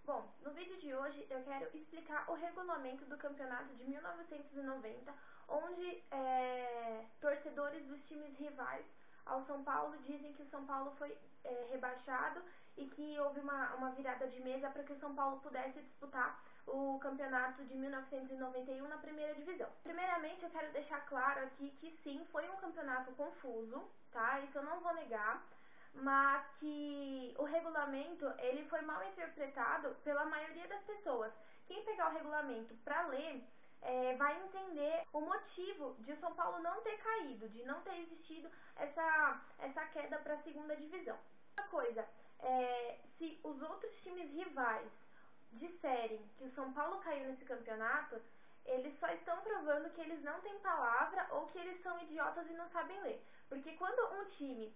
Bom, no vídeo de hoje eu quero explicar o regulamento do campeonato de 1990, onde torcedores dos times rivais ao São Paulo dizem que o São Paulo foi rebaixado e que houve uma virada de mesa para que o São Paulo pudesse disputar o campeonato de 1991 na primeira divisão. Primeiramente, eu quero deixar claro aqui que sim, foi um campeonato confuso, tá? Isso eu não vou negar, mas que o regulamento ele foi mal interpretado pela maioria das pessoas. Quem pegar o regulamento para ler vai entender o motivo de o São Paulo não ter caído, de não ter existido essa queda para a segunda divisão. Outra coisa, se os outros times rivais disserem que o São Paulo caiu nesse campeonato, eles só estão provando que eles não têm palavra ou que eles são idiotas e não sabem ler. Porque quando um time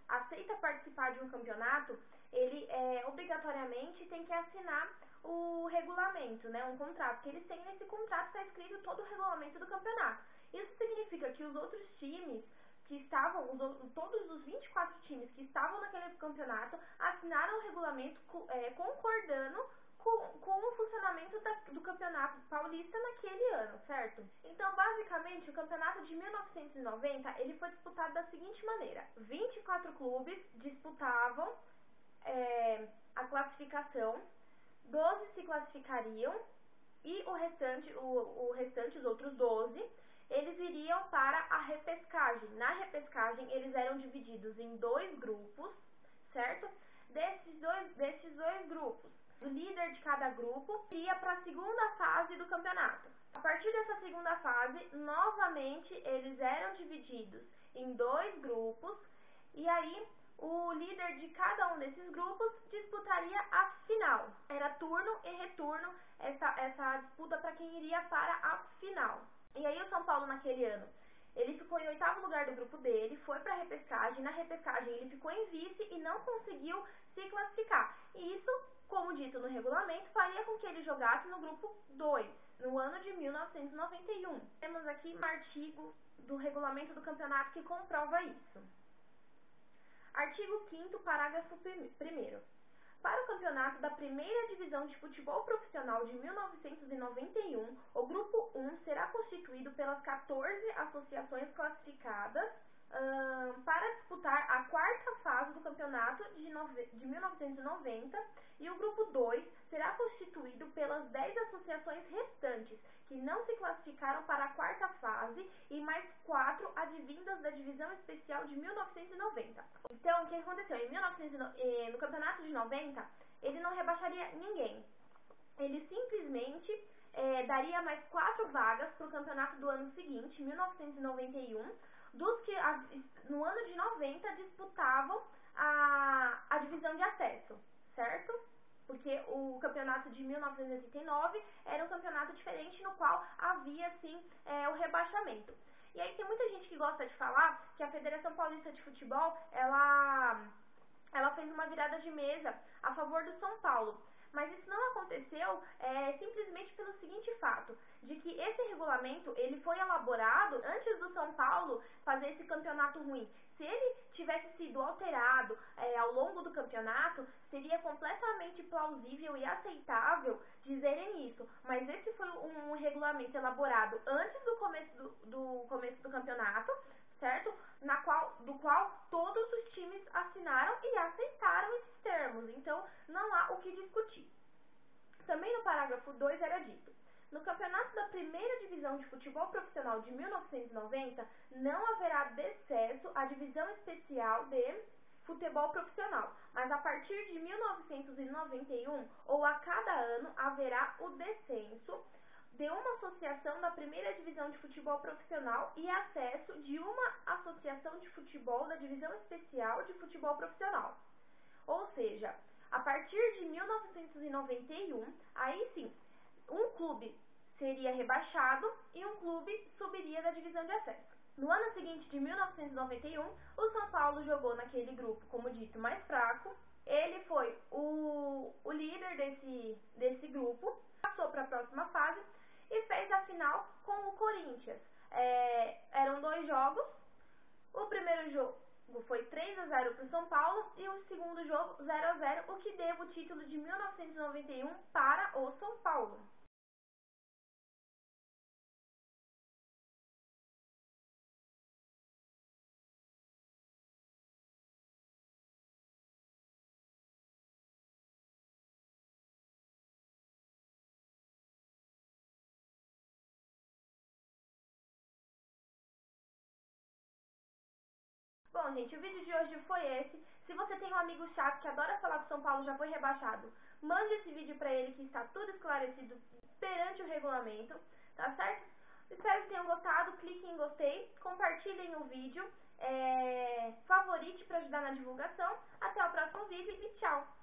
aceita participar de um campeonato, ele obrigatoriamente tem que assinar o regulamento, né, um contrato, porque eles têm nesse contrato está escrito todo o regulamento do campeonato. Isso significa que os outros times que estavam, todos os 24 times que estavam naquele campeonato assinaram o regulamento concordando com o funcionamento do campeonato paulista naquele ano, certo? Então, basicamente, o campeonato de 1990, ele foi disputado da seguinte maneira: 24 clubes disputavam a classificação, 12 se classificariam e o restante, os outros 12, eles iriam para a repescagem. Na repescagem, eles eram divididos em dois grupos, certo? Desses dois grupos, o líder de cada grupo ia para a segunda fase do campeonato. A partir dessa segunda fase, novamente, eles eram divididos em dois grupos e aí o líder de cada um desses grupos disputaria a final. Era turno e retorno essa disputa para quem iria para a final. E aí o São Paulo naquele ano, ele ficou em 8º lugar do grupo dele, foi para a repescagem, na repescagem ele ficou em vice e não conseguiu se classificar. E isso, como dito no regulamento, faria com que ele jogasse no grupo 2, no ano de 1991. Temos aqui um artigo do regulamento do campeonato que comprova isso. Artigo 5º, parágrafo 1º. Para o campeonato da primeira divisão de futebol profissional de 1991, o grupo 1 será constituído pelas 14 associações classificadas para disputar a quarta fase do campeonato de 1990 e o grupo 2 será constituído pelas 10 associações restantes que não se classificaram para a quarta fase e mais 4 advindas da divisão especial de 1990. Então, o que aconteceu? No campeonato de 90, ele não rebaixaria ninguém. Ele simplesmente daria mais 4 vagas para o campeonato do ano seguinte, 1991, dos que no ano de 90 disputavam a divisão de acesso, certo? Porque o campeonato de 1989 era um campeonato diferente no qual havia, sim, o rebaixamento. E aí tem muita gente que gosta de falar que a Federação Paulista de Futebol, ela fez uma virada de mesa a favor do São Paulo. Mas isso não aconteceu simplesmente pelo seguinte fato, de que esse regulamento ele foi elaborado antes do São Paulo fazer esse campeonato ruim. Se ele tivesse sido alterado ao longo do campeonato, seria completamente plausível e aceitável dizerem isso. Mas esse foi um regulamento elaborado antes do começo do campeonato, certo? Do qual todos os times assinaram e aceitaram esses termos. Então, não há o que discutir. Também no parágrafo 2 era dito: no campeonato da primeira divisão de futebol profissional de 1990, não haverá descenso à divisão especial de futebol profissional, mas a partir de 1991 ou a cada ano haverá o descenso de uma associação da primeira divisão de futebol profissional e acesso de uma associação de futebol da divisão especial de futebol profissional. Ou seja, a partir de 1991, aí sim, um clube seria rebaixado e um clube subiria da divisão de acesso. No ano seguinte, de 1991, o São Paulo jogou naquele grupo, como dito, mais fraco. Ele foi o líder desse grupo, passou para a próxima fase e fez a final com o Corinthians. Eram 2 jogos. O primeiro jogo, foi 3-0 para o São Paulo e o segundo jogo 0-0, o que deu o título de 1991 para o São Paulo. Bom, gente, o vídeo de hoje foi esse. Se você tem um amigo chato que adora falar que o São Paulo já foi rebaixado, mande esse vídeo pra ele que está tudo esclarecido perante o regulamento, tá certo? Espero que tenham gostado, cliquem em gostei, compartilhem o vídeo, favorite para ajudar na divulgação. Até o próximo vídeo e tchau!